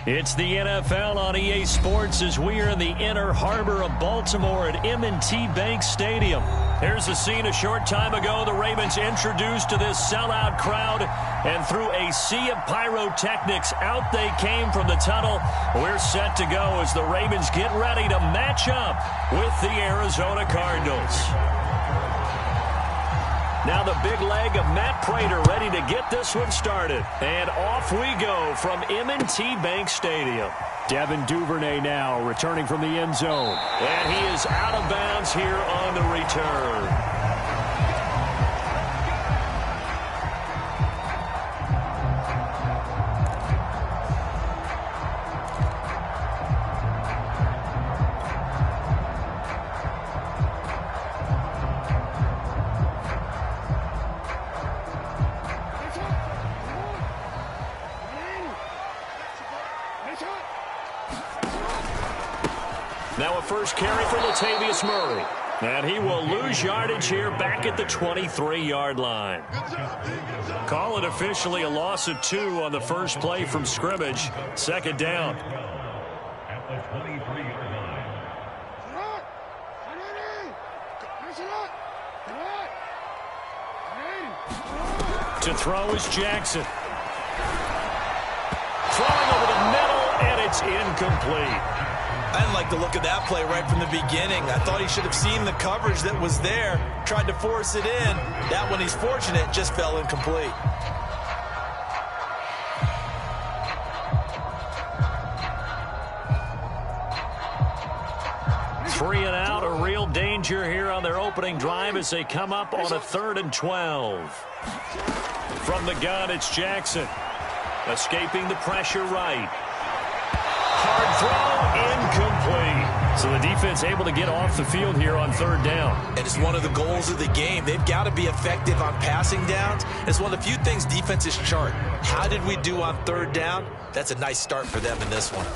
It's the NFL on EA Sports as we are in the inner harbor of Baltimore at M&T Bank Stadium. Here's a scene a short time ago. The Ravens introduced to this sellout crowd, and through a sea of pyrotechnics, out they came from the tunnel. We're set to go as the Ravens get ready to match up with the Arizona Cardinals. Now the big leg of Matt Prater ready to get this one started. And off we go from M&T Bank Stadium. Devin Duvernay now returning from the end zone. And he is out of bounds here on the return. Now a first carry for Latavius Murray. And he will lose yardage here back at the 23-yard line. Call it officially a loss of 2 on the first play from scrimmage. Second down. At the 23-yard line. To throw is Jackson. Throwing over the middle, and it's incomplete. I didn't like the look of that play right from the beginning. I thought he should have seen the coverage that was there, tried to force it in. That one, he's fortunate, just fell incomplete. Three and out, a real danger here on their opening drive as they come up on a 3rd and 12. From the gun, it's Jackson. Escaping the pressure right. Hard throw, incomplete. So the defense able to get off the field here on 3rd down. And it's one of the goals of the game. They've got to be effective on passing downs. It's one of the few things defenses chart. How did we do on 3rd down? That's a nice start for them in this one.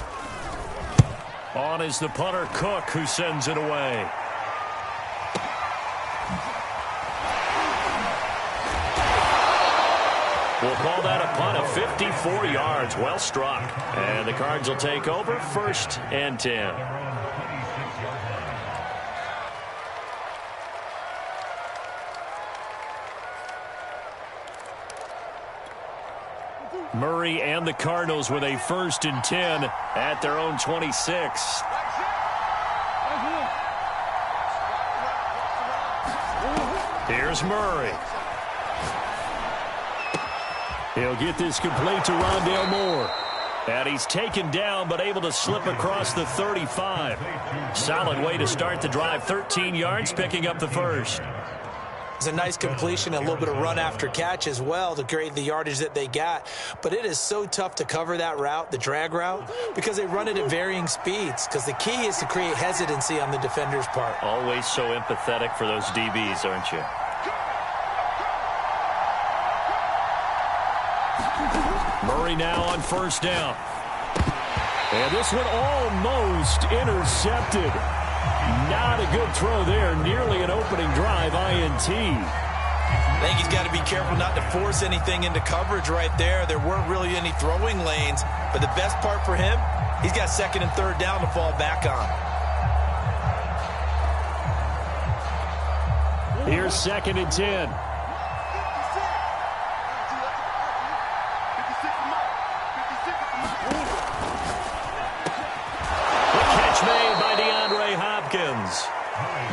On is the punter, Cook, who sends it away. We'll call that a punt of 54 yards. Well struck. And the Cards will take over 1st and 10. Murray and the Cardinals with a 1st and 10 at their own 26. Here's Murray. He'll get this complete to Rondale Moore. And he's taken down but able to slip across the 35. Solid way to start the drive. 13 yards, picking up the 1st. It's a nice completion and a little bit of run after catch as well to create the yardage that they got. But it is so tough to cover that route, the drag route, because they run it at varying speeds. Because the key is to create hesitancy on the defender's part. Always so empathetic for those DBs, aren't you? Murray now on 1st down. And this one almost intercepted. Not a good throw there. Nearly an opening drive INT. I think he's got to be careful not to force anything into coverage right there. There weren't really any throwing lanes. But the best part for him, he's got 2nd and 3rd down to fall back on. Here's 2nd and 10. Made by DeAndre Hopkins.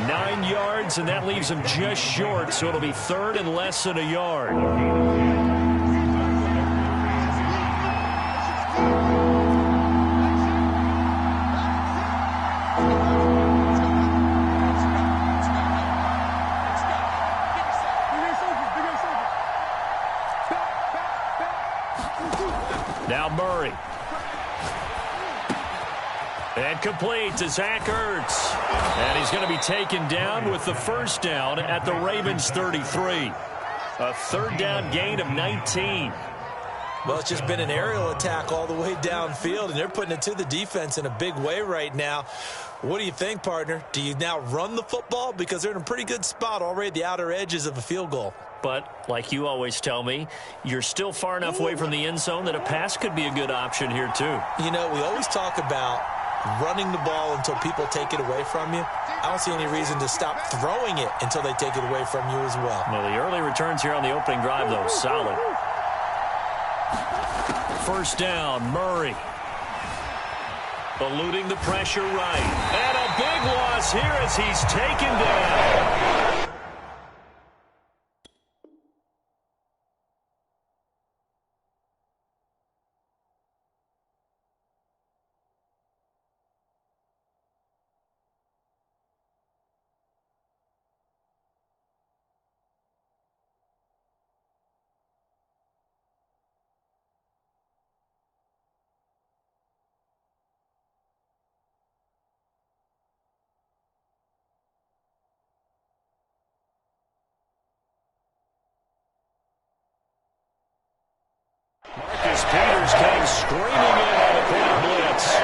9 yards, and that leaves him just short, so it'll be 3rd and less than a yard. Now Murray. And complete to Zach Ertz. And he's going to be taken down with the 1st down at the Ravens 33. A 3rd down gain of 19. Well, it's just been an aerial attack all the way downfield, and they're putting it to the defense in a big way right now. What do you think, partner? Do you now run the football? Because they're in a pretty good spot already at the outer edges of a field goal. But like you always tell me, you're still far enough away from the end zone that a pass could be a good option here too. You know, we always talk about running the ball until people take it away from you. I don't see any reason to stop throwing it until they take it away from you as well. Well, the early returns here on the opening drive, though, solid. First down, Murray. Eluding the pressure right. And a big loss here as he's taken down. Peters came screaming in on the corner blitz.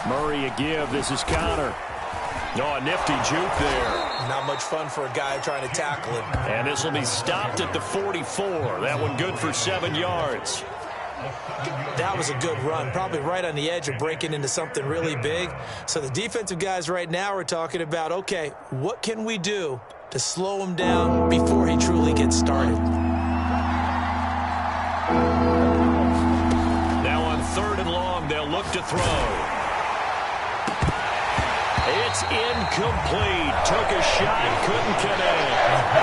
Murray a give. This is Connor. Oh, a nifty juke there. Not much fun for a guy trying to tackle him. And this will be stopped at the 44. That one good for 7 yards. That was a good run, probably right on the edge of breaking into something really big. So the defensive guys right now are talking about, okay, what can we do to slow him down before he truly gets started? Now on 3rd and long, they'll look to throw. It's incomplete. Took a shot, couldn't connect.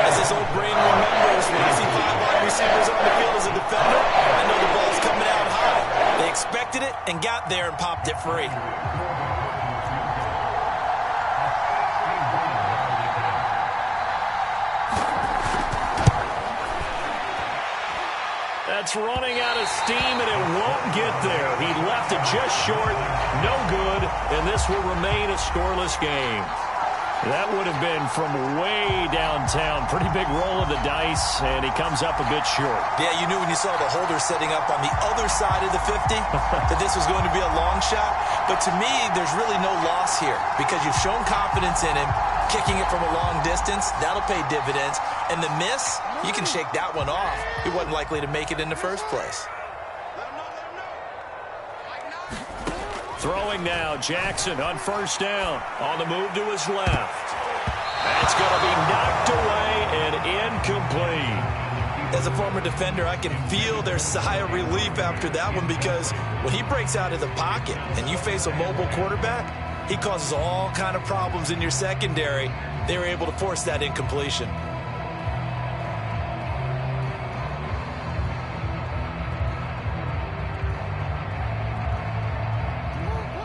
As this old brain remembers, when I see 5 wide receivers on the field as a defender, I know the ball's coming out high. They expected it and got there and popped it free. That's running out of steam, and it won't get there. He left it just short, no good, and this will remain a scoreless game. That would have been from way downtown. Pretty big roll of the dice, and he comes up a bit short. Yeah, you knew when you saw the holder setting up on the other side of the 50 that this was going to be a long shot. But to me, there's really no loss here because you've shown confidence in him. Kicking it from a long distance, that'll pay dividends. And the miss, you can shake that one off. He wasn't likely to make it in the first place. Throwing now, Jackson on 1st down. On the move to his left. That's going to be knocked away and incomplete. As a former defender, I can feel their sigh of relief after that one because when he breaks out of the pocket and you face a mobile quarterback, he causes all kind of problems in your secondary. They were able to force that incompletion.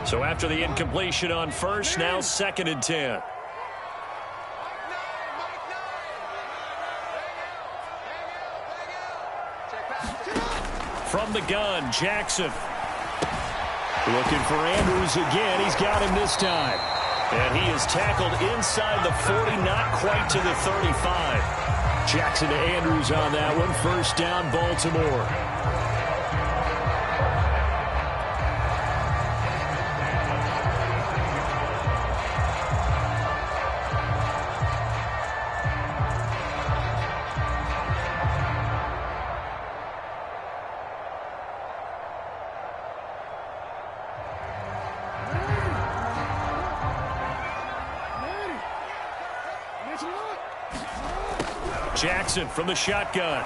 So after the incompletion on 1st, now 2nd and 10. From the gun, Jackson. Looking for Andrews again. He's got him this time. And he is tackled inside the 40, not quite to the 35. Jackson to Andrews on that one. First down, Baltimore. Jackson from the shotgun.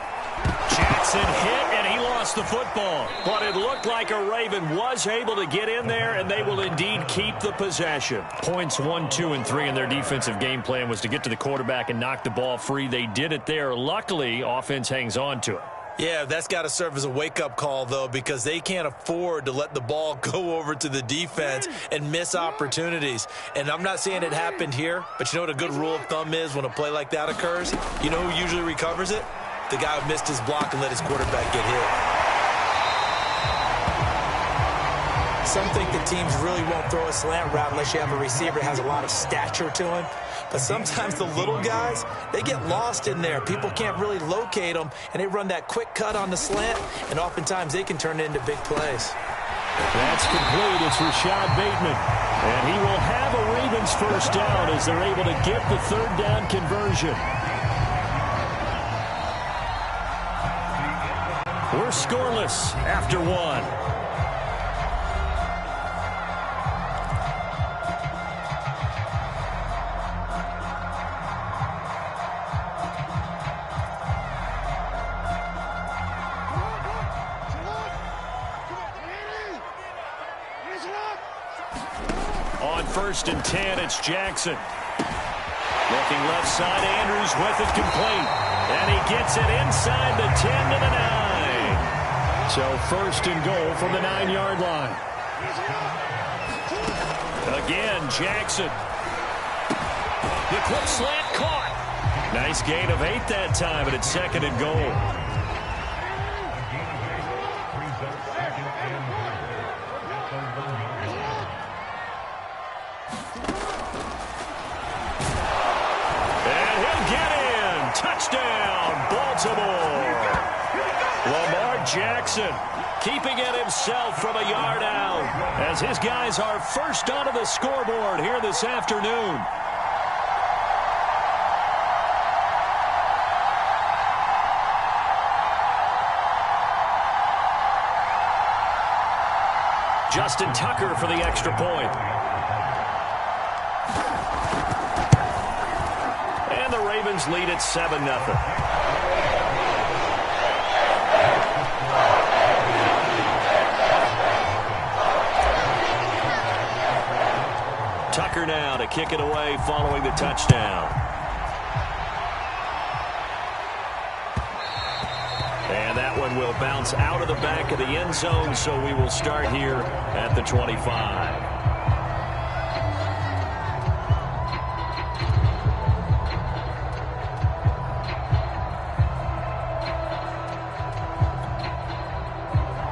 Jackson hit, and he lost the football. But it looked like a Raven was able to get in there, and they will indeed keep the possession. Points 1, 2, and 3 in their defensive game plan was to get to the quarterback and knock the ball free. They did it there. Luckily, offense hangs on to it. Yeah, that's got to serve as a wake-up call, though, because they can't afford to let the ball go over to the defense and miss opportunities. And I'm not saying it happened here, but you know what a good rule of thumb is when a play like that occurs? You know who usually recovers it? The guy who missed his block and let his quarterback get hit. Some think the teams really won't throw a slant route unless you have a receiver that has a lot of stature to him. But sometimes the little guys, they get lost in there. People can't really locate them, and they run that quick cut on the slant, and oftentimes they can turn it into big plays. That's complete. It's Rashad Bateman. And he will have a Ravens first down as they're able to get the third down conversion. We're scoreless after one. First and 10, it's Jackson. Looking left side, Andrews with it complete. And he gets it inside the 10 to the 9. So first and goal from the 9-yard line. Again, Jackson. The quick slant caught. Nice gain of 8 that time, and it's second and goal. Touchdown, Baltimore. Lamar Jackson keeping it himself from a yard out as his guys are first onto the scoreboard here this afternoon. Justin Tucker for the extra point. And the Ravens lead at 7-0. Tucker now to kick it away following the touchdown. And that one will bounce out of the back of the end zone, so we will start here at the 25.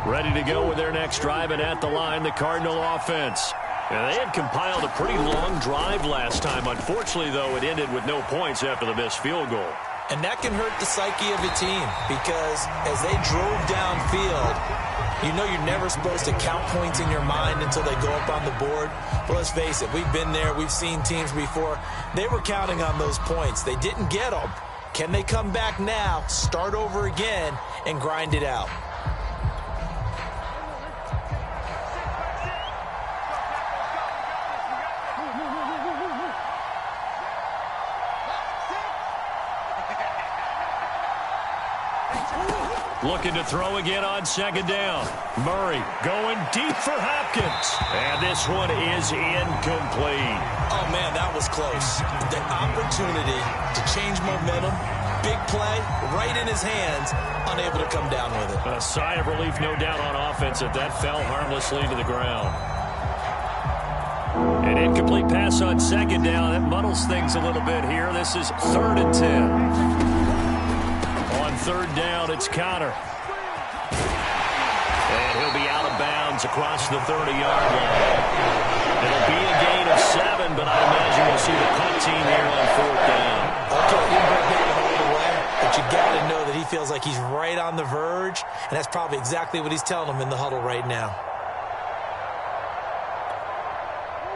Ready to go with their next drive, and at the line, the Cardinal offense. And they had compiled a pretty long drive last time. Unfortunately, though, it ended with no points after the missed field goal. And that can hurt the psyche of a team because as they drove downfield, you know you're never supposed to count points in your mind until they go up on the board. But let's face it, we've been there. We've seen teams before. They were counting on those points. They didn't get them. Can they come back now, start over again, and grind it out? Looking to throw again on second down. Murray going deep for Hopkins. And this one is incomplete. Oh, man, that was close. The opportunity to change momentum, big play, right in his hands, unable to come down with it. A sigh of relief, no doubt, on offense if that fell harmlessly to the ground. An incomplete pass on second down. That muddles things a little bit here. This is 3rd and 10. On third down, it's Connor. And he'll be out of bounds across the 30-yard line. It'll be a gain of 7, but I imagine we'll see the punt team here on 4th down. Okay, you bring it all the way. but you got to know that he feels like he's right on the verge, and that's probably exactly what he's telling them in the huddle right now.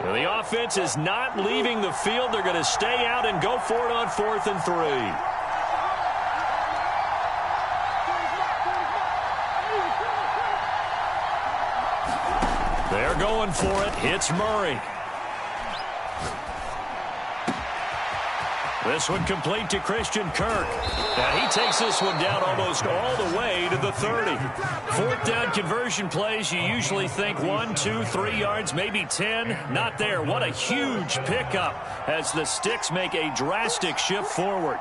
Well, the offense is not leaving the field. They're going to stay out and go for it on 4th and 3. They're going for it. It's Murray. This one complete to Christian Kirk. Now he takes this one down almost all the way to the 30. 4th down conversion plays, you usually think 1, 2, 3 yards, maybe 10. Not there. What a huge pickup as the Sticks make a drastic shift forward.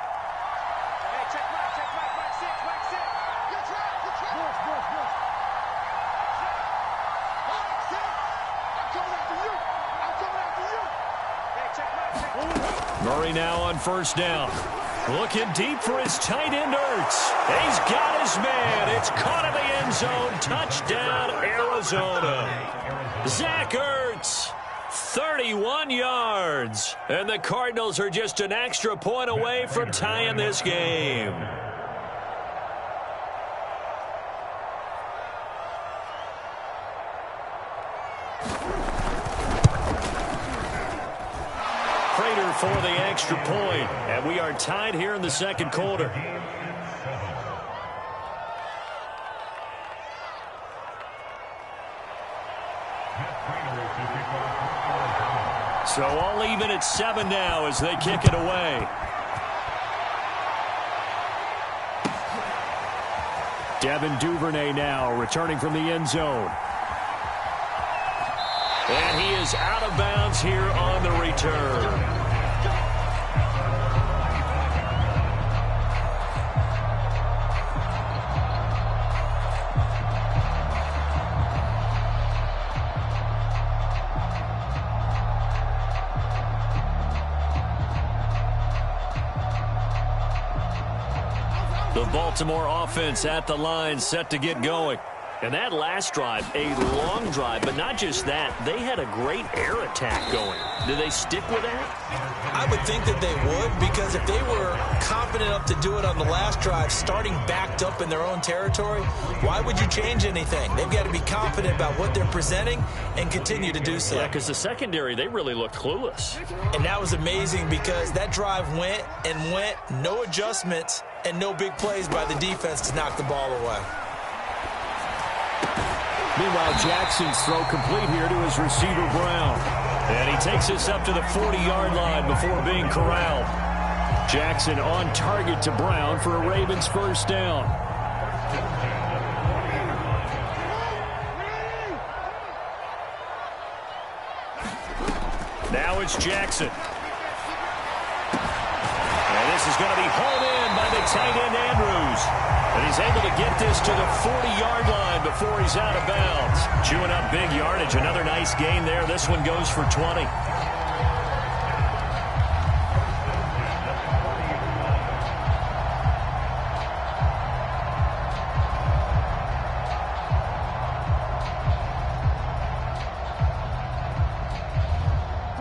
Murray now on 1st down. Looking deep for his tight end, Ertz. He's got his man. It's caught in the end zone. Touchdown, Arizona. Zach Ertz, 31 yards. And the Cardinals are just an extra point away from tying this game. For the extra point, and we are tied here in the 2nd quarter. So all even at 7 now as they kick it away. Devin Duvernay now returning from the end zone. And he is out of bounds here on the return. The Baltimore offense at the line, set to get going. And that last drive, a long drive, but not just that. They had a great air attack going. Do they stick with that? I would think that they would, because if they were confident enough to do it on the last drive, starting backed up in their own territory, why would you change anything? They've got to be confident about what they're presenting and continue to do so. Yeah, because the secondary, they really looked clueless. And that was amazing because that drive went and went, no adjustments, and no big plays by the defense to knock the ball away. Meanwhile, Jackson's throw complete here to his receiver, Brown. And he takes this up to the 40-yard line before being corralled. Jackson on target to Brown for a Ravens 1st down. Now it's Jackson. And this is going to be hauled in by the tight end, Andrews. And he's able to get this to the 40-yard line before he's out of bounds. Chewing up big yardage. Another nice gain there. This one goes for 20.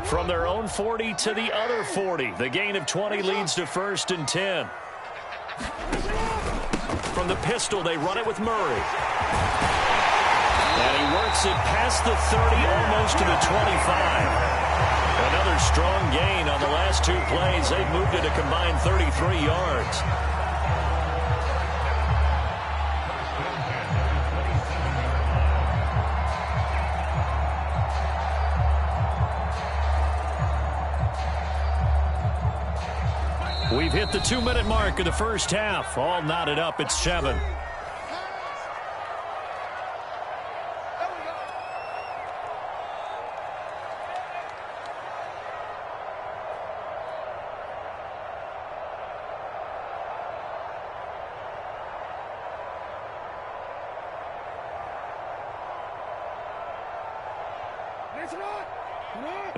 From their own 40 to the other 40. The gain of 20 leads to 1st and 10. From the pistol, they run it with Murray. And he works it past the 30, almost to the 25. Another strong gain on the last 2 plays. They've moved it a combined 33 yards. We've hit the 2-minute mark of the first half. All knotted up at 7.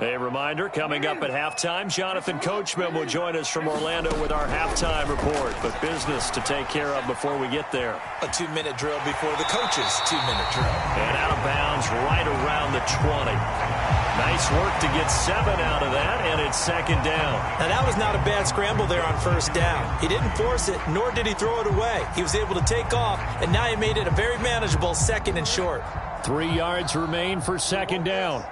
A reminder, coming up at halftime, Jonathan Coachman will join us from Orlando with our halftime report. But business to take care of before we get there. A 2-minute drill before the coach's 2-minute drill. And out of bounds right around the 20. Nice work to get 7 out of that, and it's second down. Now, that was not a bad scramble there on first down. He didn't force it, nor did he throw it away. He was able to take off, and now he made it a very manageable 2nd and short. 3 yards remain for second down.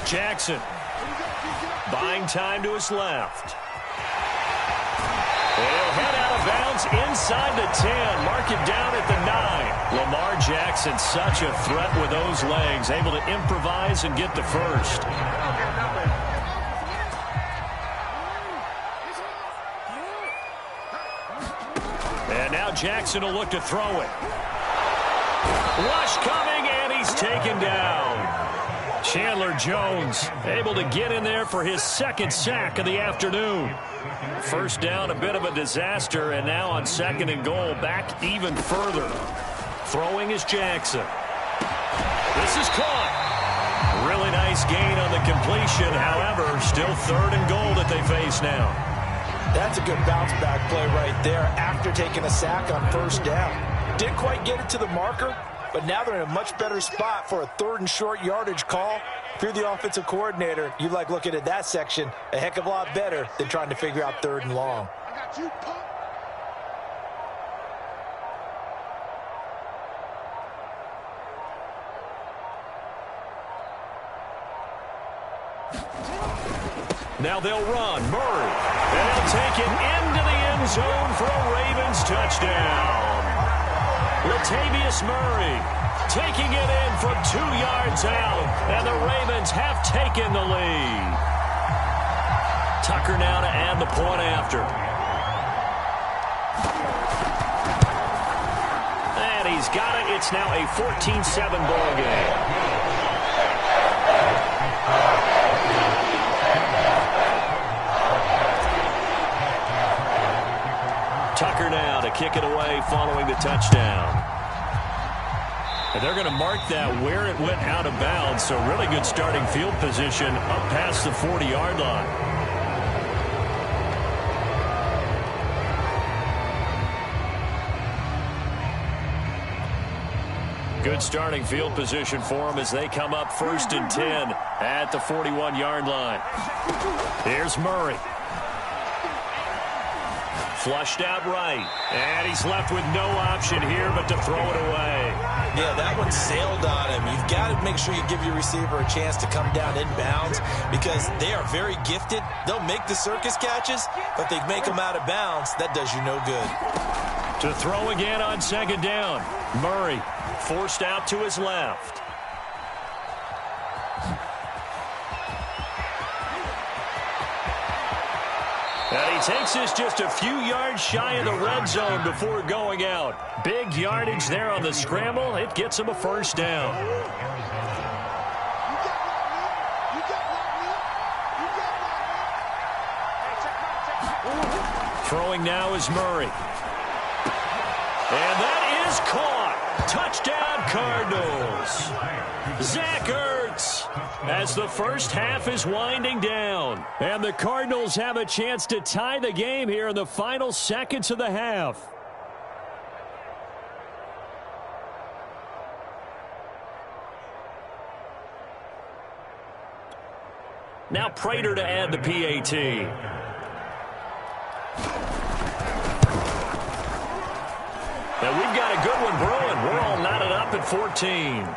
Jackson buying time to his left. He'll head out of bounds inside the 10. Mark it down at the 9. Lamar Jackson, such a threat with those legs, able to improvise and get the first. And now Jackson will look to throw it. Rush coming, and he's taken down. Chandler Jones able to get in there for his 2nd sack of the afternoon. First down, a bit of a disaster, and now on 2nd and goal, back even further. Throwing is Jackson. This is caught. Really nice gain on the completion. However, still 3rd and goal that they face now. That's a good bounce-back play right there after taking a sack on first down. Didn't quite get it to the marker, but now they're in a much better spot for a 3rd and short yardage call. If you're the offensive coordinator, you like looking at that section a heck of a lot better than trying to figure out 3rd and long. Now they'll run. Murray. And they'll take it into the end zone for a Ravens touchdown. Latavius Murray taking it in from 2 yards out. And the Ravens have taken the lead. Tucker now to add the point after. And he's got it. It's now a 14-7 ball game. Tucker now to kick it away following the touchdown. And they're going to mark that where it went out of bounds, so really good starting field position up past the 40-yard line. Good starting field position for them as they come up 1st and 10 at the 41-yard line. Here's Murray. Flushed out right. And he's left with no option here but to throw it away. Yeah, that one sailed on him. You've got to make sure you give your receiver a chance to come down inbounds because they are very gifted. They'll make the circus catches, but they make them out of bounds. That does you no good. To throw again on 2nd down. Murray forced out to his left. And he takes this just a few yards shy of the red zone before going out. Big yardage there on the scramble. It gets him a 1st down. Throwing now is Murray. And that is caught. Touchdown, Cardinals. Zach Ertz as the first half is winding down. And the Cardinals have a chance to tie the game here in the final seconds of the half. Now Prater to add the PAT. Now we've got a good one brewing. We're all knotted up at 14.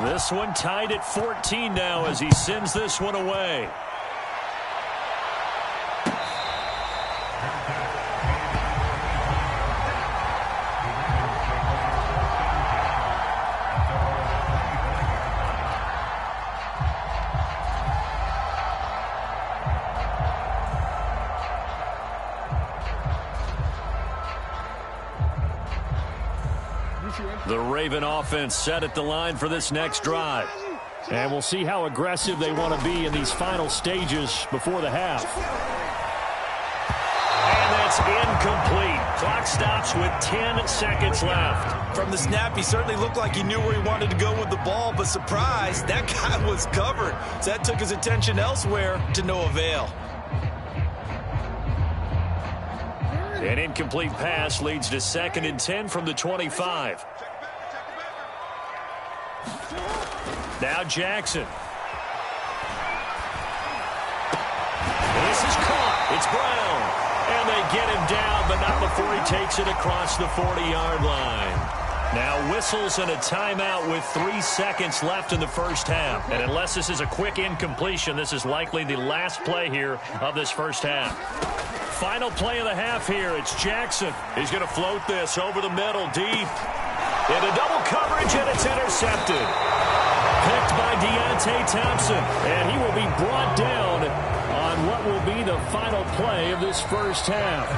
This one tied at 14 now as he sends this one away. The Raven offense set at the line for this next drive. And we'll see how aggressive they want to be in these final stages before the half. And that's incomplete. Clock stops with 10 seconds left. From the snap, he certainly looked like he knew where he wanted to go with the ball, but surprise, that guy was covered. So that took his attention elsewhere to no avail. An incomplete pass leads to 2nd and 10 from the 25. Now Jackson. This is caught. It's Brown. And they get him down, but not before he takes it across the 40-yard line. Now whistles and a timeout with 3 seconds left in the first half. And unless this is a quick incompletion, this is likely the last play here of this first half. Final play of the half here. It's Jackson. He's going to float this over the middle, deep. Into double coverage, and it's intercepted. Picked by Deontay Thompson. And he will be brought down on what will be the final play of this first half.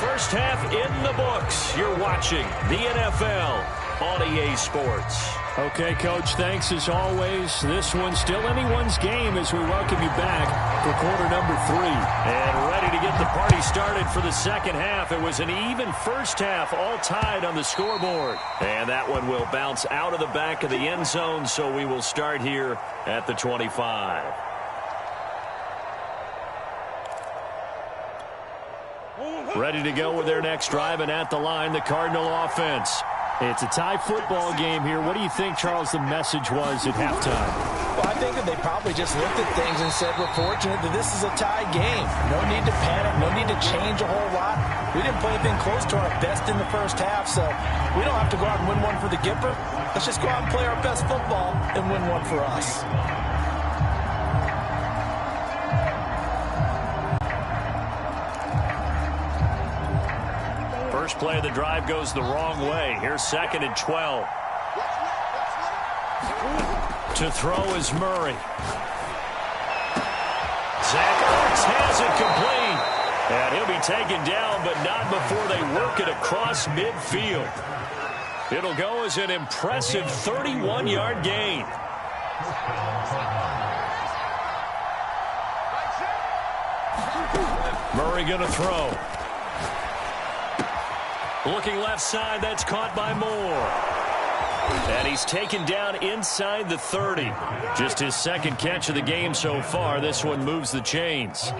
First half in the books. You're watching the NFL on EA Sports. Okay, Coach, thanks as always. This one's still anyone's game as we welcome you back for quarter number 3. And ready to get the party started for the second half. It was an even first half, all tied on the scoreboard. And that one will bounce out of the back of the end zone, so we will start here at the 25. Ready to go with their next drive, and at the line, the Cardinal offense. It's a tie football game here. What do you think, Charles, the message was at halftime? Well, I think that they probably just looked at things and said, we're fortunate that this is a tie game. No need to panic, no need to change a whole lot. We didn't play anything close to our best in the first half, so we don't have to go out and win one for the Gipper. Let's just go out and play our best football and win one for us. First play of the drive goes the wrong way. Here's 2nd and 12. To throw is Murray. Zach Ertz has it complete. And he'll be taken down, but not before they work it across midfield. It'll go as an impressive 31-yard gain. Murray going to throw. Looking left side, that's caught by Moore. And he's taken down inside the 30. Just his second catch of the game so far. This one moves the chains.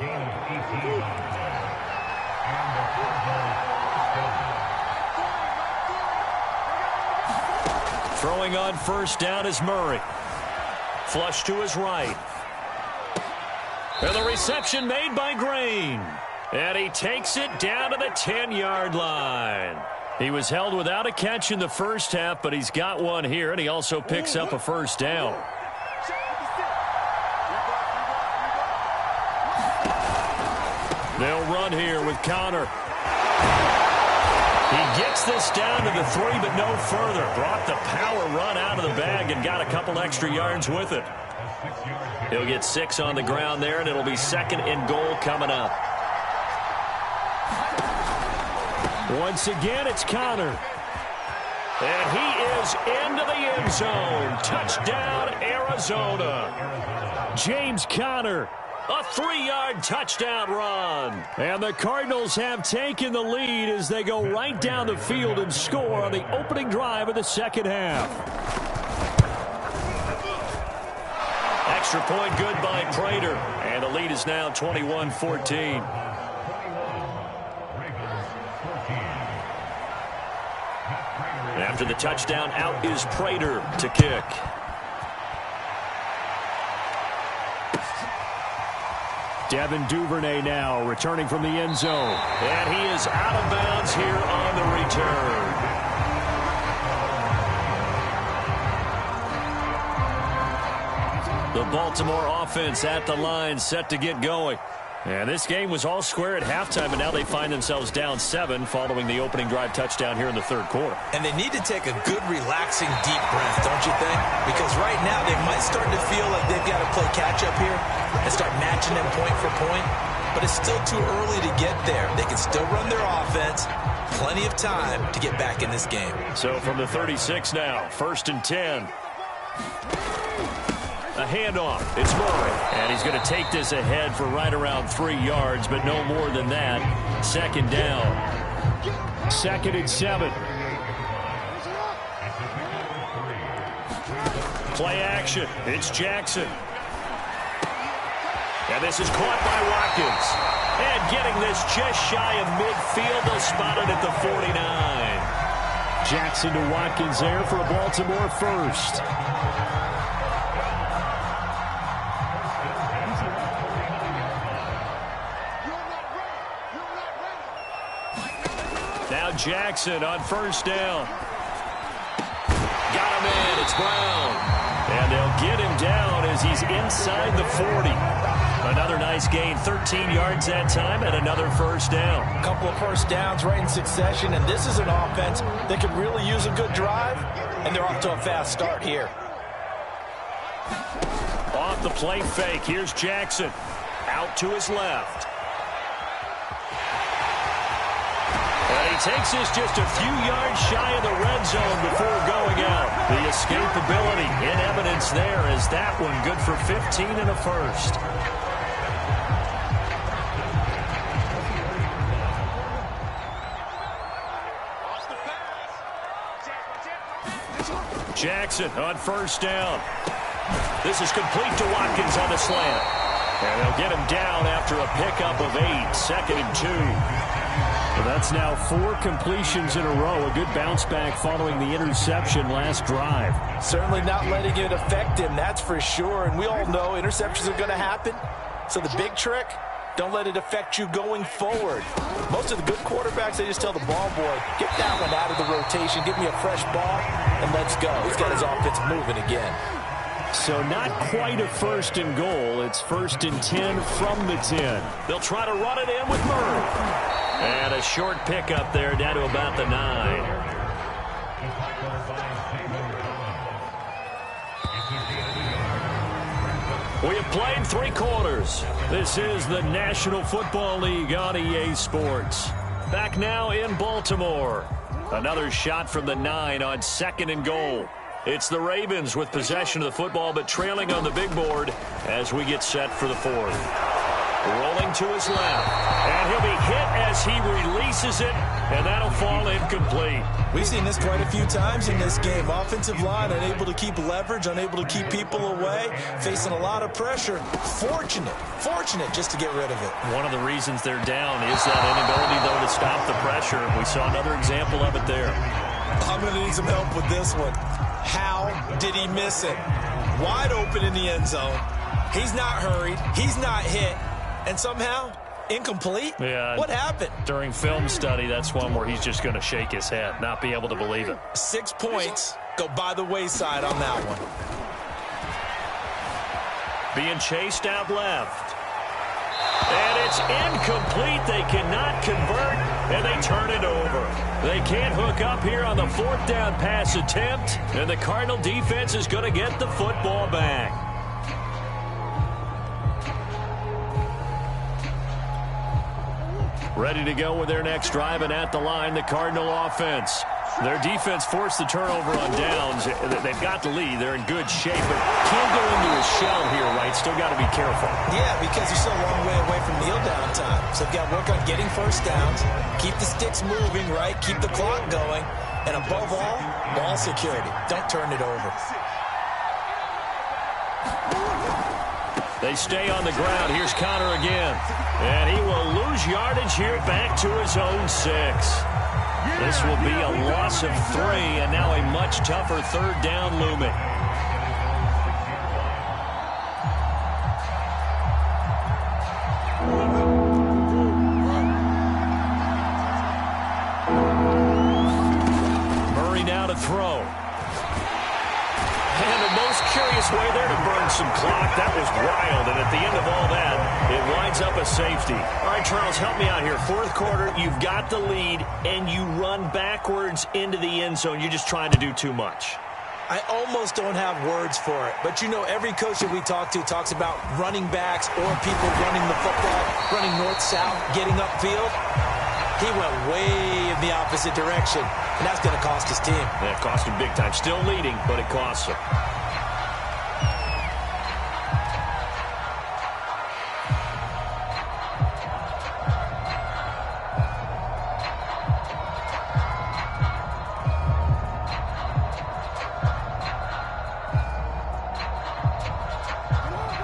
Throwing on first down is Murray. Flush to his right. And the reception made by Grain. And he takes it down to the 10-yard line. He was held without a catch in the first half, but he's got one here, and he also picks up a first down. They'll run here with Connor. He gets this down to the 3, but no further. Brought the power run out of the bag and got a couple extra yards with it. He'll get 6 on the ground there, and it'll be 2nd and goal coming up. Once again, it's Connor. And he is into the end zone. Touchdown, Arizona. James Conner, a 3-yard touchdown run. And the Cardinals have taken the lead as they go right down the field and score on the opening drive of the second half. Extra point good by Prater. And the lead is now 21-14. After the touchdown, out is Prater to kick. Devin Duvernay now returning from the end zone. And he is out of bounds here on the return. The Baltimore offense at the line, set to get going. And this game was all square at halftime, and now they find themselves down 7 following the opening drive touchdown here in the third quarter. And they need to take a good, relaxing, deep breath, don't you think? Because right now they might start to feel like they've got to play catch-up here and start matching them point for point. But it's still too early to get there. They can still run their offense. Plenty of time to get back in this game. So from the 36 now, 1st and 10. A handoff. It's Murray. And he's going to take this ahead for right around 3 yards, but no more than that. Second down. 2nd and 7. Play action. It's Jackson. And this is caught by Watkins. And getting this just shy of midfield. They'll spot it at the 49. Jackson to Watkins there for a Baltimore first. Now Jackson on first down. Got him in. It's Brown. And they'll get him down as he's inside the 40. Another nice gain, 13 yards that time, and another first down. A couple of first downs right in succession, and this is an offense that could really use a good drive, and they're off to a fast start here. Off the play fake, here's Jackson. Out to his left. And he takes this just a few yards shy of the red zone before going out. The escapability in evidence there as that one good for 15 and a first. Jackson on first down. This is complete to Watkins on the slant. And they'll get him down after a pickup of 8, 2nd and 2. Well, that's now 4 completions in a row. A good bounce back following the interception last drive. Certainly not letting it affect him, that's for sure. And we all know interceptions are going to happen. So the big trick, don't let it affect you going forward. Most of the good quarterbacks, they just tell the ball boy, get that one out of the rotation, give me a fresh ball, and let's go. He's got his offense moving again. So not quite a 1st and goal. It's 1st and 10 from the 10. They'll try to run it in with Murray. And a short pickup there down to about the 9. We have played 3 quarters. This is the National Football League on EA Sports. Back now in Baltimore. Another shot from the 9 on 2nd and goal. It's the Ravens with possession of the football, but trailing on the big board as we get set for the 4th. Rolling to his left. And he'll be hit as he releases it, and that'll fall incomplete. We've seen this quite a few times in this game. Offensive line unable to keep leverage, unable to keep people away, facing a lot of pressure. Fortunate just to get rid of it. One of the reasons they're down is that inability, though, to stop the pressure. We saw another example of it there. I'm going to need some help with this one. How did he miss it? Wide open in the end zone. He's not hurried. He's not hit. And somehow, incomplete? Yeah. What happened? During film study, that's one where he's just going to shake his head, not be able to believe it. 6 points go by the wayside on that one. Being chased out left. And it's incomplete. They cannot convert, and they turn it over. They can't hook up here on the 4th down pass attempt, and the Cardinal defense is going to get the football back. Ready to go with their next drive, and at the line, the Cardinal offense. Their defense forced the turnover on downs. They've got the lead. They're in good shape, but can't go into a shell here, right? Still got to be careful. Yeah, because you're still a long way away from kneel down time. So they've got to work on getting first downs, keep the sticks moving, right? Keep the clock going, and above all, ball security. Don't turn it over. They stay on the ground. Here's Connor again. And he will lose yardage here back to his own 6. This will be a loss of 3, and now a much tougher 3rd down looming. Murray now to throw. And the most curious way there to burn some clock. That was wild, and at the end of all that, it winds up a safety. All right, Charles, help me out here. 4th quarter, you've got the lead, and you run backwards into the end zone. You're just trying to do too much. I almost don't have words for it, but you know every coach that we talk to talks about running backs or people running the football, running north-south, getting upfield. He went way in the opposite direction, and that's going to cost his team. That cost him big time. Still leading, but it costs him.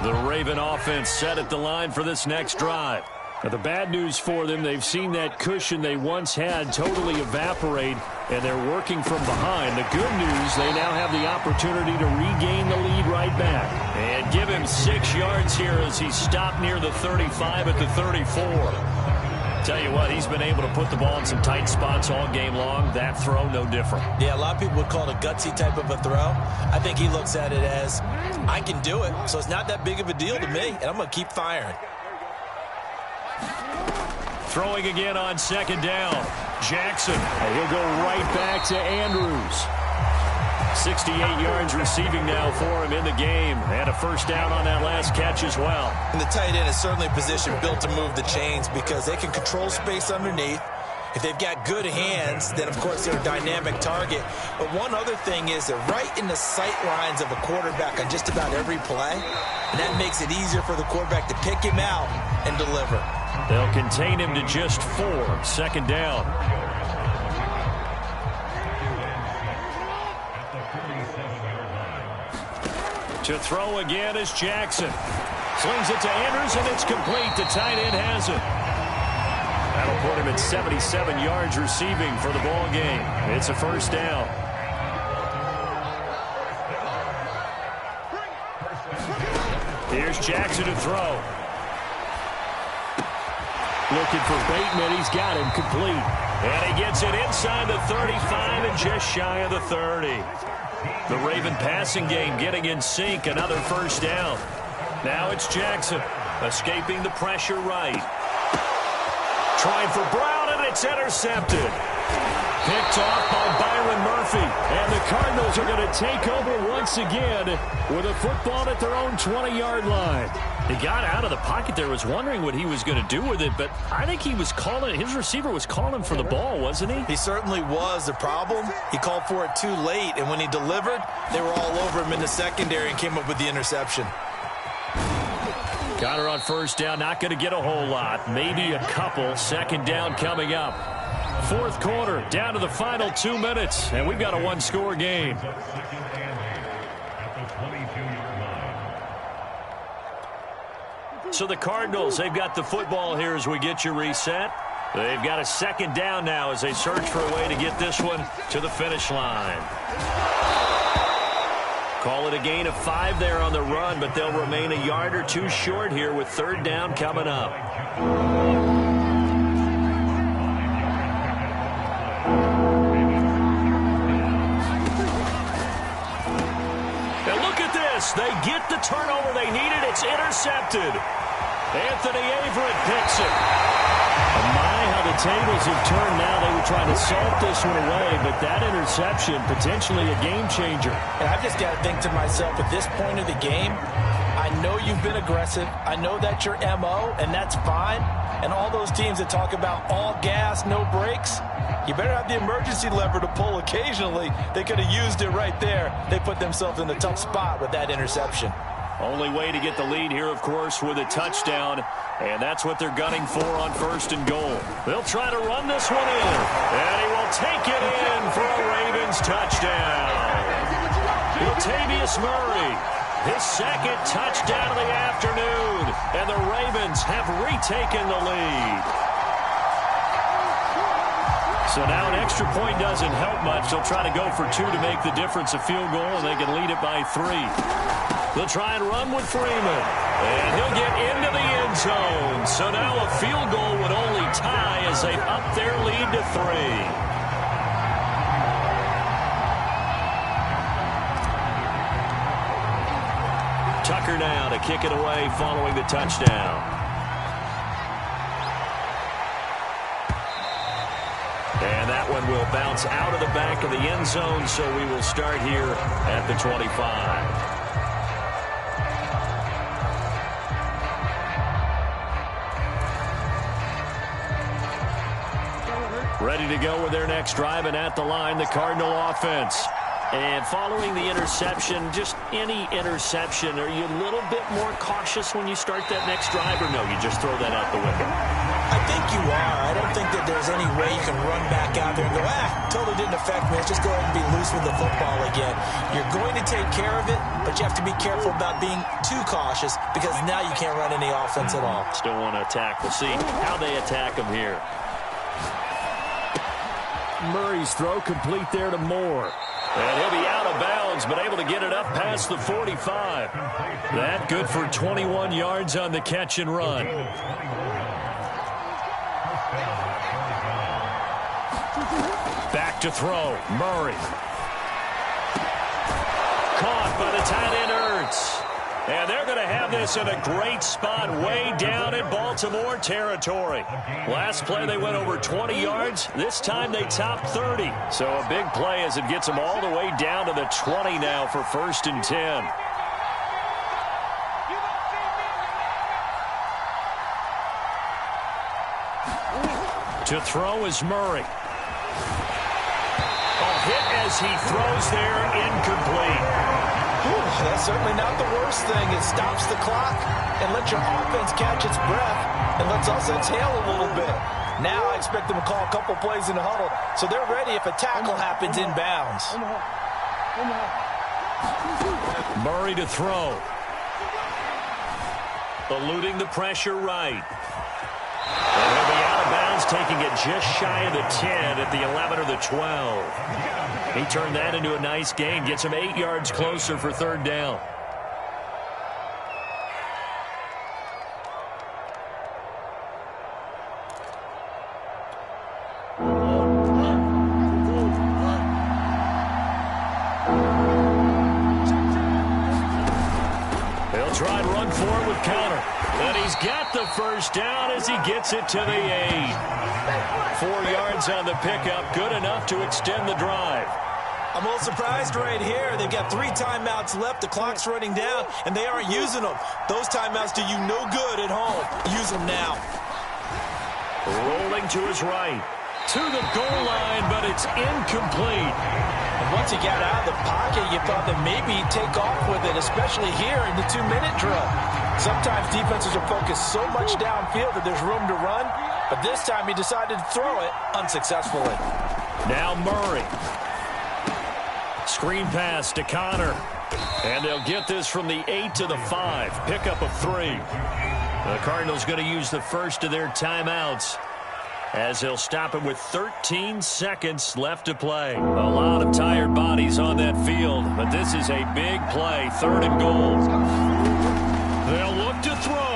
The Raven offense set at the line for this next drive. Now, the bad news for them, they've seen that cushion they once had totally evaporate, and they're working from behind. The good news, they now have the opportunity to regain the lead right back. And give him 6 yards here as he stopped near the 35 at the 34. Tell you what, he's been able to put the ball in some tight spots all game long. That throw, no different. Yeah, a lot of people would call it a gutsy type of a throw. I think he looks at it as, I can do it, so it's not that big of a deal to me, and I'm going to keep firing. Throwing again on second down. Jackson, and he'll go right back to Andrews. 68 yards receiving now for him in the game. And a first down on that last catch as well. And the tight end is certainly a position built to move the chains because they can control space underneath. If they've got good hands, then, of course, they're a dynamic target. But one other thing is they're right in the sight lines of a quarterback on just about every play. And that makes it easier for the quarterback to pick him out and deliver. They'll contain him to just 4. Second down. To throw again is Jackson. Slings it to Andrews, and it's complete. The tight end has it. That'll put him at 77 yards receiving for the ball game. It's a first down. Here's Jackson to throw. Looking for Bateman. He's got him complete. And he gets it inside the 35 and just shy of the 30. The Raven passing game getting in sync. Another first down. Now it's Jackson escaping the pressure right. Trying for Brown, and it's intercepted. Picked off by Byron Murphy. And the Cardinals are going to take over once again with a football at their own 20-yard line. He got out of the pocket there, was wondering what he was going to do with it, but I think he was calling, his receiver was calling for the ball, wasn't he? He certainly was. The problem, he called for it too late, and when he delivered, they were all over him in the secondary and came up with the interception. Got her on first down, not going to get a whole lot, maybe a couple. Second down coming up. Fourth quarter, down to the final 2 minutes, and we've got a one-score game. So the Cardinals, they've got the football here as we get you reset. They've got a second down now as they search for a way to get this one to the finish line. Call it a gain of 5 there on the run, but they'll remain a yard or 2 short here with third down coming up. Now look at this. They get the turnover they needed. It's intercepted. Anthony Averett picks it. My, how the tables have turned now. They were trying to salt this one away, but that interception, potentially a game changer. And I've just got to think to myself, at this point of the game, I know you've been aggressive. I know that's your MO, and that's fine. And all those teams that talk about all gas, no brakes, you better have the emergency lever to pull occasionally. They could have used it right there. They put themselves in a tough spot with that interception. Only way to get the lead here, of course, with a touchdown. And that's what they're gunning for on first and goal. They'll try to run this one in. And he will take it in for a Ravens touchdown. Latavius Murray, his second touchdown of the afternoon. And the Ravens have retaken the lead. So now an extra point doesn't help much. They'll try to go for 2 to make the difference a field goal, and they can lead it by 3. They'll try and run with Freeman. And he'll get into the end zone. So now a field goal would only tie as they up their lead to 3. Tucker now to kick it away following the touchdown. And that one will bounce out of the back of the end zone, so we will start here at the 25. Ready to go with their next drive, and at the line, the Cardinal offense. And following the interception, just any interception, are you a little bit more cautious when you start that next drive, or no, you just throw that out the window? I think you are. I don't think that there's any way you can run back out there and go, totally really didn't affect me. Let's just go ahead and be loose with the football again. You're going to take care of it, but you have to be careful about being too cautious because now you can't run any offense at all. Still want to attack. We'll see how they attack him here. Murray's throw complete there to Moore. And he'll be out of bounds, but able to get it up past the 45. That good for 21 yards on the catch and run. Back to throw. Murray. Caught by the tight end Ertz. And they're going to have this in a great spot way down in Baltimore territory. Last play they went over 20 yards. This time they topped 30. So a big play as it gets them all the way down to the 20 now for 1st and 10. To throw is Murray. A hit as he throws there, incomplete. That's certainly not the worst thing. It stops the clock and lets your offense catch its breath and lets us exhale a little bit. Now I expect them to call a couple plays in the huddle so they're ready if a tackle happens inbounds. Murray to throw. Eluding the pressure right. And he'll be out of bounds, taking it just shy of the 10 at the 11 or the 12. He turned that into a nice gain, gets him 8 yards closer for 3rd down. He'll try and run for it with Connor. And he's got the 1st down as he gets it to the 8. 4 yards on the pickup, good enough to extend the drive. I'm a little surprised right here. They've got 3 timeouts left. The clock's running down, and they aren't using them. Those timeouts do you no good at home. Use them now. Rolling to his right. To the goal line, but it's incomplete. And once he got out of the pocket, you thought that maybe he'd take off with it, especially here in the 2-minute drill. Sometimes defenses are focused so much downfield that there's room to run, but this time he decided to throw it unsuccessfully. Now Murray. Screen pass to Connor. And they'll get this from the 8 to the 5. Pickup of 3. The Cardinals going to use the first of their timeouts as they'll stop him with 13 seconds left to play. A lot of tired bodies on that field, but this is a big play. 3rd and goal. They'll look to throw.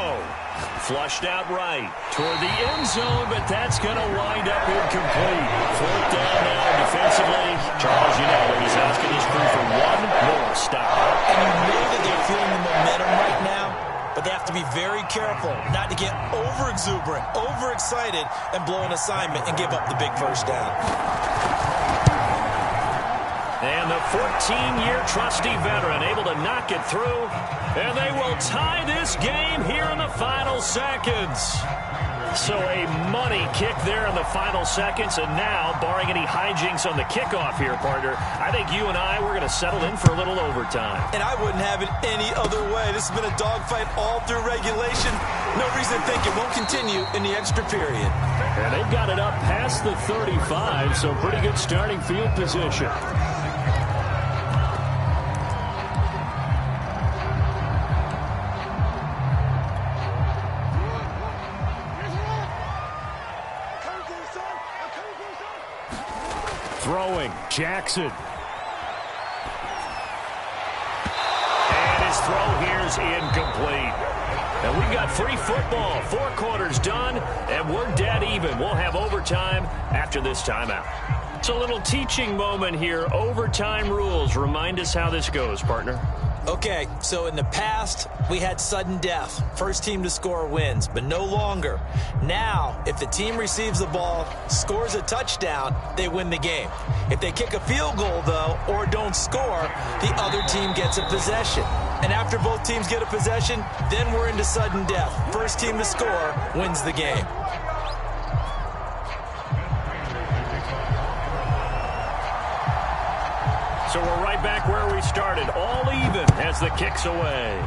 Flushed out right toward the end zone, but that's going to wind up incomplete. 4th down now defensively. Charles, you know that he's asking his crew for one more stop. And you know that they're feeling the momentum right now, but they have to be very careful not to get over-exuberant, over-excited, and blow an assignment and give up the big 1st down. And the 14-year trusty veteran able to knock it through. And they will tie this game here in the final seconds. So a money kick there in the final seconds. And now, barring any hijinks on the kickoff here, partner, I think you and I, we're going to settle in for a little overtime. And I wouldn't have it any other way. This has been a dogfight all through regulation. No reason to think it won't continue in the extra period. And they've got it up past the 35, so pretty good starting field position. Throwing, Jackson. And his throw here's incomplete. And we got free football. 4 quarters done, and we're dead even. We'll have overtime after this timeout. It's a little teaching moment here. Overtime rules. Remind us how this goes, partner. Okay, so in the past, we had sudden death. First team to score wins, but no longer. Now, if the team receives the ball, scores a touchdown, they win the game. If they kick a field goal, though, or don't score, the other team gets a possession. And after both teams get a possession, then we're into sudden death. First team to score wins the game. So we're right back where we started, all even as the kick's away.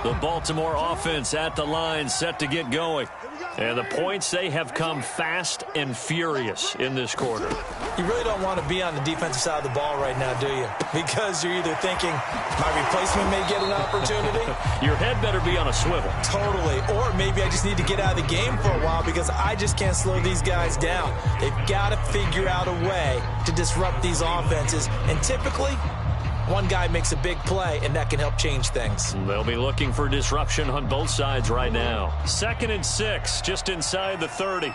The Baltimore offense at the line, set to get going. And the points, they have come fast and furious in this quarter. You really don't want to be on the defensive side of the ball right now, do you? Because you're either thinking, my replacement may get an opportunity. Your head better be on a swivel. Totally. Or maybe I just need to get out of the game for a while because I just can't slow these guys down. They've got to figure out a way to disrupt these offenses. And typically, one guy makes a big play, and that can help change things. They'll be looking for disruption on both sides right now. 2nd and 6, just inside the 30.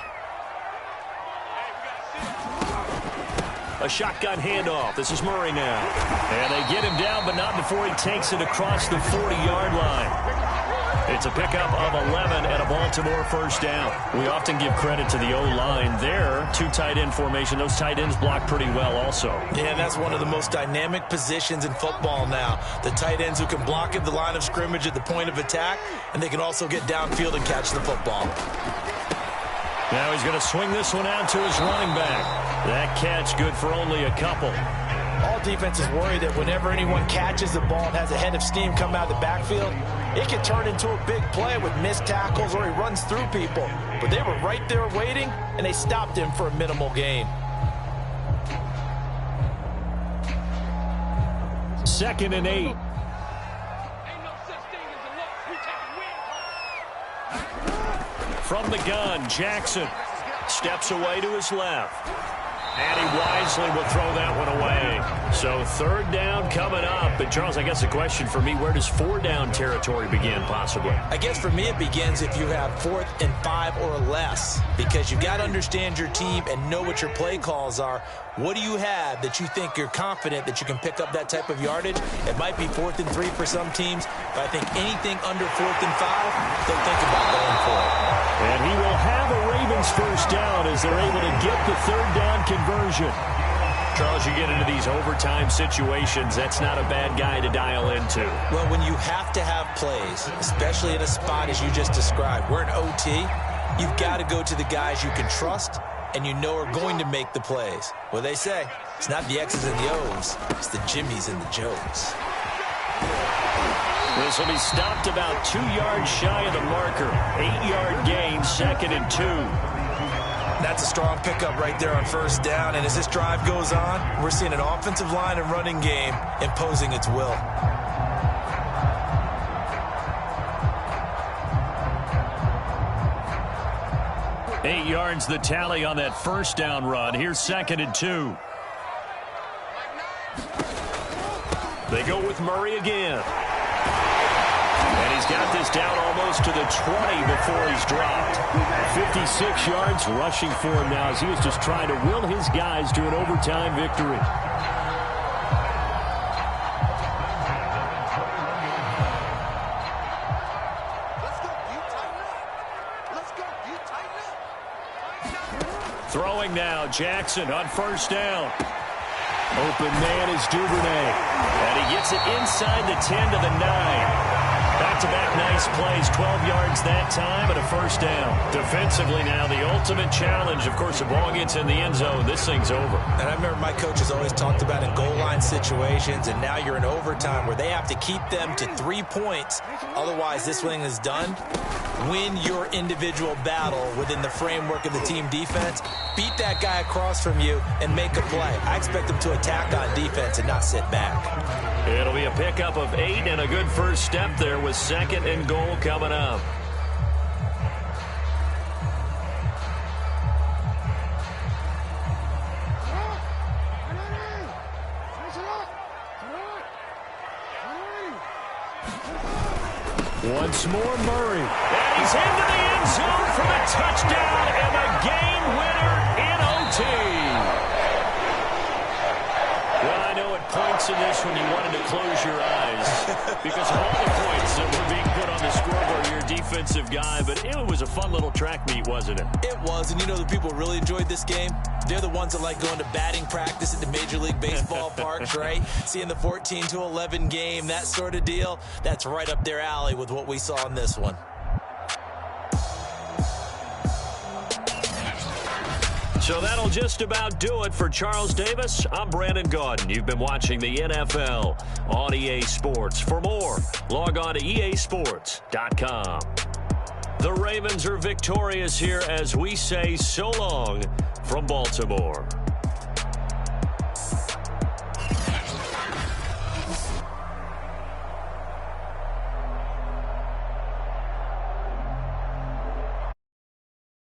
A shotgun handoff. This is Murray now. And they get him down, but not before he takes it across the 40-yard line. It's a pickup of 11 and a Baltimore first down. We often give credit to the O-line there. 2 tight end formation. Those tight ends block pretty well also. Yeah, and that's one of the most dynamic positions in football now. The tight ends who can block at the line of scrimmage at the point of attack, and they can also get downfield and catch the football. Now he's going to swing this one out to his running back. That catch good for only a couple. All defenses worry that whenever anyone catches the ball and has a head of steam come out of the backfield, it can turn into a big play with missed tackles or he runs through people. But they were right there waiting, and they stopped him for a minimal gain. 2nd and 8. From the gun, Jackson steps away to his left. And he wisely will throw that one away. So 3rd down coming up. But, Charles, I guess the question for me, where does 4-down territory begin possibly? I guess for me it begins if you have 4th and 5 or less. Because you've got to understand your team and know what your play calls are. What do you have that you think you're confident that you can pick up that type of yardage? It might be 4th and 3 for some teams. But I think anything under 4th and 5, they'll think about going for it. And he will have a Ravens first down as they're able to get the 3rd down conversion. Charles, you get into these overtime situations, that's not a bad guy to dial into. Well, when you have to have plays, especially in a spot as you just described, we're in OT, you've got to go to the guys you can trust and you know are going to make the plays. What they say, it's not the X's and the O's, it's the Jimmies and the Joes. This will be stopped about 2 yards shy of the marker. 8-yard gain, 2nd and 2. That's a strong pickup right there on 1st down. And as this drive goes on, we're seeing an offensive line and running game imposing its will. Eight yards the tally on that 1st down run. Here's 2nd and 2. They go with Murray again. And he's got this down almost to the 20 before he's dropped. 56 yards rushing for him now as he was just trying to will his guys to an overtime victory. Throwing now, Jackson on 1st down. Open man is Duvernay. And he gets it inside the 10 to the 9. Back-to-back nice plays, 12 yards that time and a 1st down. Defensively now, the ultimate challenge. Of course, the ball gets in the end zone. This thing's over. And I remember my coaches always talked about in goal line situations, and now you're in overtime where they have to keep them to 3 points. Otherwise, this thing is done. Win your individual battle within the framework of the team defense. Beat that guy across from you and make a play. I expect them to attack on defense and not sit back. It'll be a pickup of 8 and a good first step there with 2nd and goal coming up. Once more, Murray. And he's into the end zone for the touchdown and a game winner in OT. Well, I know at points in this when you wanted to close your eyes because of all the points that were being put on the scoreboard. You're a defensive guy, but it was a fun little track meet, wasn't it? It was, and you know the people who really enjoyed this game? They're the ones that like going to batting practice at the Major League Baseball parks, right? Seeing the 14-11 game, that sort of deal. That's right up their alley with what we saw in this one. So that'll just about do it for Charles Davis. I'm Brandon Gaudin. You've been watching the NFL on EA Sports. For more, log on to easports.com. The Ravens are victorious here as we say so long from Baltimore.